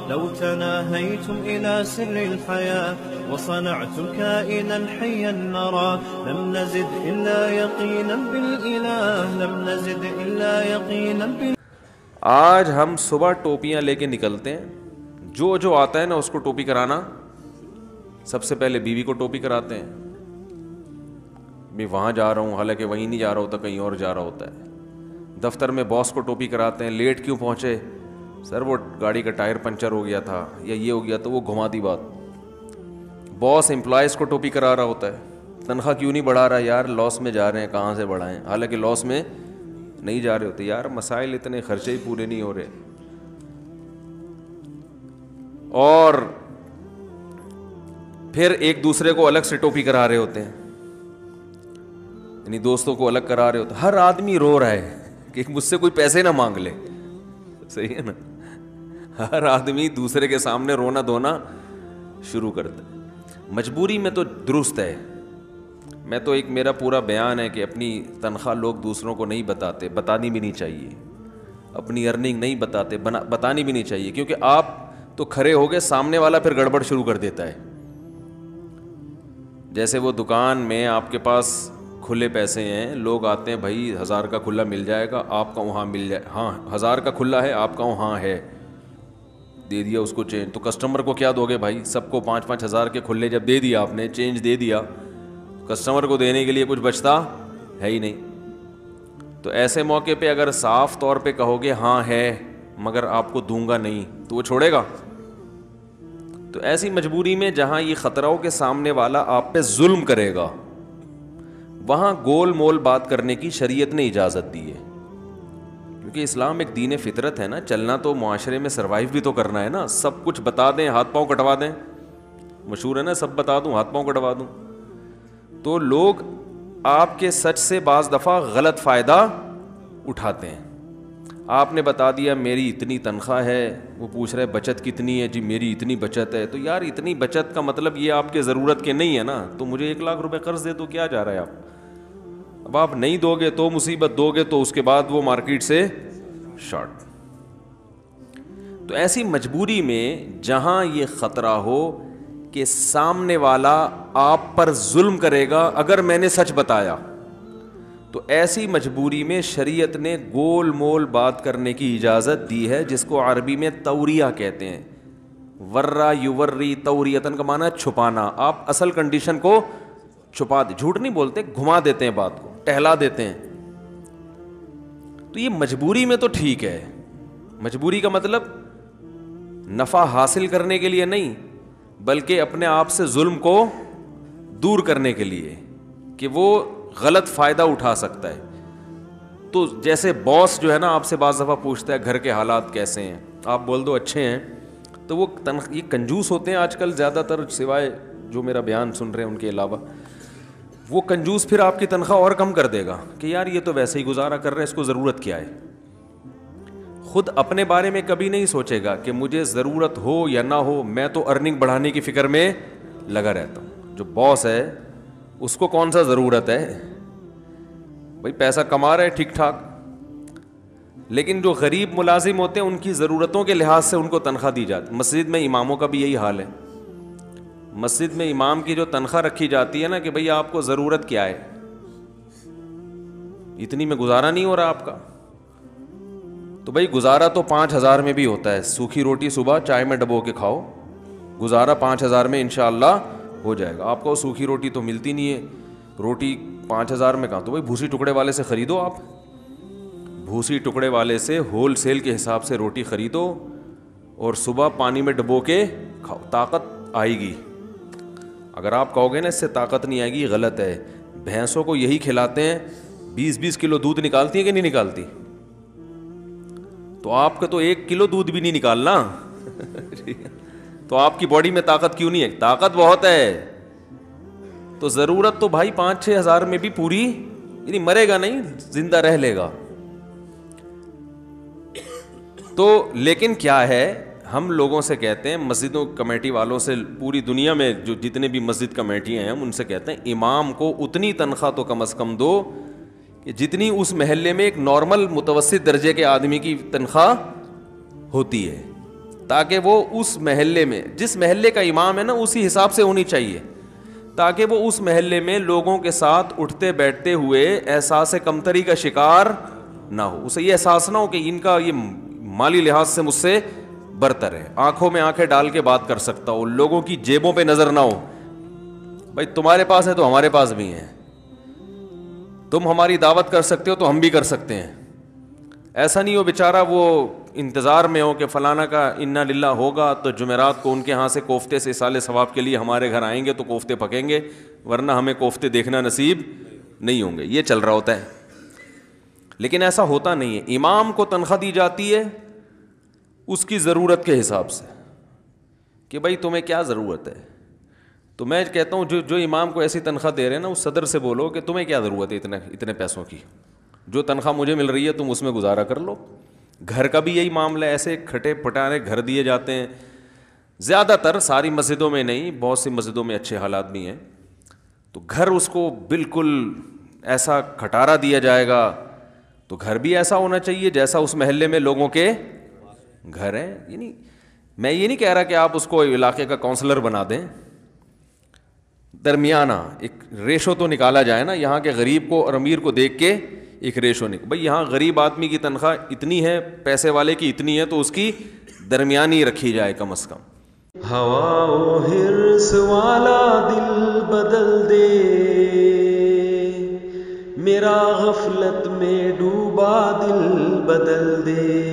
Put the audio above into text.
لو تناهيتم إلى سر الحياة وصنعتم كائنا حيا نرى لم نزد إلا يقينا بالإله لم نزد إلا يقينا بالإله. آج ہم صبح ٹوپیاں لے کے نکلتے ہیں, جو آتا ہے نا اس کو ٹوپی کرانا, سب سے پہلے بیوی کو ٹوپی کراتے ہیں, میں وہاں جا رہا ہوں, حالانکہ وہیں نہیں جا رہا ہوتا, کہیں اور جا رہا ہوتا ہے. دفتر میں باس کو ٹوپی کراتے ہیں, لیٹ کیوں پہنچے, سر وہ گاڑی کا ٹائر پنچر ہو گیا تھا یا یہ ہو گیا, تو وہ گھما دی بات. باس امپلائز کو ٹوپی کرا رہا ہوتا ہے, تنخواہ کیوں نہیں بڑھا رہا, یار لاس میں جا رہے ہیں, کہاں سے بڑھائیں, حالانکہ لاس میں نہیں جا رہے ہوتے, یار مسائل اتنے, خرچے ہی پورے نہیں ہو رہے. اور پھر ایک دوسرے کو الگ سے ٹوپی کرا رہے ہوتے ہیں, یعنی دوستوں کو الگ کرا رہے ہوتے ہیں. ہر آدمی رو رہا ہے کہ مجھ سے کوئی پیسے نہ مانگ لے, صحیح ہے نا, ہر آدمی دوسرے کے سامنے رونا دھونا شروع کرتا ہے. مجبوری میں تو درست ہے, میں تو ایک میرا پورا بیان ہے کہ اپنی تنخواہ لوگ دوسروں کو نہیں بتاتے, بتانی بھی نہیں چاہیے, اپنی ارننگ نہیں بتاتے, بتانی بھی نہیں چاہیے, کیونکہ آپ تو کھڑے ہو گئے, سامنے والا پھر گڑبڑ شروع کر دیتا ہے. جیسے وہ دکان میں آپ کے پاس کھلے پیسے ہیں, لوگ آتے ہیں, بھائی 1000 کا کھلا مل جائے گا, آپ کا وہاں مل جائے, ہاں 1000 کا کھلا ہے, آپ کا وہاں ہے, دے دیا اس کو چینج. تو کسٹمر کو کیا دو گے بھائی, سب کو 5-5 ہزار کے کھلے جب دے دیا آپ نے, چینج دے دیا, کسٹمر کو دینے کے لیے کچھ بچتا ہے ہی نہیں. تو ایسے موقع پہ اگر صاف طور پہ کہو گے ہاں ہے مگر آپ کو دوں گا نہیں, تو وہ چھوڑے گا. تو ایسی مجبوری میں جہاں یہ خطرہ ہو کہ سامنے والا آپ پہ ظلم کرے گا, وہاں گول مول بات کرنے کی شریعت نے اجازت دی ہے. کیونکہ اسلام ایک دین فطرت ہے نا, چلنا تو معاشرے میں سروائیو بھی تو کرنا ہے نا. سب کچھ بتا دیں, ہاتھ پاؤں کٹوا دیں, مشہور ہے نا, سب بتا دوں ہاتھ پاؤں کٹوا دوں. تو لوگ آپ کے سچ سے بعض دفعہ غلط فائدہ اٹھاتے ہیں. آپ نے بتا دیا میری اتنی تنخواہ ہے, وہ پوچھ رہے بچت کتنی ہے, جی میری اتنی بچت ہے. تو یار اتنی بچت کا مطلب یہ آپ کے ضرورت کے نہیں ہے نا, تو مجھے 1 لاکھ روپے قرض دے دو, کیا جا رہا ہے آپ. اب آپ نہیں دو گے تو مصیبت, دو گے تو اس کے بعد وہ مارکیٹ سے شارٹ. تو ایسی مجبوری میں جہاں یہ خطرہ ہو کہ سامنے والا آپ پر ظلم کرے گا اگر میں نے سچ بتایا, تو ایسی مجبوری میں شریعت نے گول مول بات کرنے کی اجازت دی ہے, جس کو عربی میں توریہ کہتے ہیں. ورا یوری, توریتن کا معنی ہے چھپانا. آپ اصل کنڈیشن کو چھپا دے, جھوٹ نہیں بولتے, گھما دیتے ہیں بات کو, ٹہلا دیتے ہیں. تو یہ مجبوری میں تو ٹھیک ہے, مجبوری کا مطلب نفع حاصل کرنے کے لیے نہیں, بلکہ اپنے آپ سے ظلم کو دور کرنے کے لیے کہ وہ غلط فائدہ اٹھا سکتا ہے. تو جیسے باس جو ہے نا آپ سے بعض دفعہ پوچھتا ہے گھر کے حالات کیسے ہیں, آپ بول دو اچھے ہیں, تو وہ یہ کنجوس ہوتے ہیں آج کل زیادہ تر, سوائے جو میرا بیان سن رہے ہیں ان کے علاوہ. وہ کنجوس پھر آپ کی تنخواہ اور کم کر دے گا کہ یار یہ تو ویسے ہی گزارا کر رہے ہیں, اس کو ضرورت کیا ہے. خود اپنے بارے میں کبھی نہیں سوچے گا کہ مجھے ضرورت ہو یا نہ ہو, میں تو ارننگ بڑھانے کی فکر میں لگا رہتا ہوں. جو باس ہے اس کو کون سا ضرورت ہے بھائی, پیسہ کما رہے ٹھیک ٹھاک, لیکن جو غریب ملازم ہوتے ہیں ان کی ضرورتوں کے لحاظ سے ان کو تنخواہ دی جاتی. مسجد میں اماموں کا بھی یہی حال ہے. مسجد میں امام کی جو تنخواہ رکھی جاتی ہے نا کہ بھئی آپ کو ضرورت کیا ہے, اتنی میں گزارا نہیں ہو رہا آپ کا, تو بھئی گزارا تو 5000 میں بھی ہوتا ہے. سوکھی روٹی صبح چائے میں ڈبو کے کھاؤ, گزارا 5000 میں انشاءاللہ ہو جائے گا. آپ کو سوکھی روٹی تو ملتی نہیں ہے, روٹی 5000 میں کہاں, تو بھئی بھوسی ٹکڑے والے سے خریدو, آپ بھوسی ٹکڑے والے سے ہول سیل کے حساب سے روٹی خریدو اور صبح پانی میں ڈبو کے کھاؤ, طاقت آئے گی. اگر آپ کہو گے نا اس سے طاقت نہیں آئے گی, غلط ہے. بھینسوں کو یہی کھلاتے ہیں, 20-20 کلو دودھ نکالتی ہیں کہ نہیں نکالتی, تو آپ کا تو 1 کلو دودھ بھی نہیں نکالنا تو آپ کی باڈی میں طاقت کیوں نہیں ہے؟ طاقت بہت ہے. تو ضرورت تو بھائی 5-6 ہزار میں بھی پوری, یعنی مرے گا نہیں, زندہ رہ لے گا. تو لیکن کیا ہے, ہم لوگوں سے کہتے ہیں, مسجدوں کمیٹی والوں سے, پوری دنیا میں جو جتنے بھی مسجد کمیٹیاں ہیں ہم ان سے کہتے ہیں امام کو اتنی تنخواہ تو کم از کم دو کہ جتنی اس محلے میں ایک نارمل متوسط درجے کے آدمی کی تنخواہ ہوتی ہے. تاکہ وہ اس محلے میں, جس محلے کا امام ہے نا اسی حساب سے ہونی چاہیے, تاکہ وہ اس محلے میں لوگوں کے ساتھ اٹھتے بیٹھتے ہوئے احساس کمتری کا شکار نہ ہو. اسے یہ احساس نہ ہو کہ ان کا یہ مالی لحاظ سے مجھ سے برتر ہے, آنکھوں میں آنکھیں ڈال کے بات کر سکتا ہو, لوگوں کی جیبوں پہ نظر نہ ہو, بھائی تمہارے پاس ہے تو ہمارے پاس بھی ہیں, تم ہماری دعوت کر سکتے ہو تو ہم بھی کر سکتے ہیں. ایسا نہیں ہو بیچارہ وہ انتظار میں ہو کہ فلانا کا انا للہ ہوگا تو جمعرات کو ان کے ہاں سے کوفتے سے سال ثواب کے لیے ہمارے گھر آئیں گے تو کوفتے پکیں گے, ورنہ ہمیں کوفتے دیکھنا نصیب نہیں ہوں گے. یہ چل رہا ہوتا ہے, لیکن ایسا ہوتا نہیں ہے. امام کو تنخواہ دی جاتی ہے اس کی ضرورت کے حساب سے کہ بھائی تمہیں کیا ضرورت ہے. تو میں کہتا ہوں جو امام کو ایسی تنخواہ دے رہے ہیں نا, اس صدر سے بولو کہ تمہیں کیا ضرورت ہے اتنے پیسوں کی, جو تنخواہ مجھے مل رہی ہے تم اس میں گزارا کر لو. گھر کا بھی یہی معاملہ ہے, ایسے کھٹے پٹانے گھر دیے جاتے ہیں, زیادہ تر, ساری مسجدوں میں نہیں, بہت سی مسجدوں میں اچھے حالات بھی ہیں, تو گھر اس کو بالکل ایسا کھٹارا دیا جائے گا. تو گھر بھی ایسا ہونا چاہیے جیسا اس محلے میں لوگوں کے گھر ہیں. یعنی میں یہ نہیں کہہ رہا کہ آپ اس کو علاقے کا کونسلر بنا دیں, درمیانہ ایک ریشو تو نکالا جائے نا, یہاں کے غریب کو اور امیر کو دیکھ کے ایک ریشو بھئی یہاں غریب آدمی کی تنخواہ اتنی ہے, پیسے والے کی اتنی ہے, تو اس کی درمیانی رکھی جائے کم از کم. ہوا و حرص والا دل بدل دے, میرا غفلت میں ڈوبا دل بدل دے.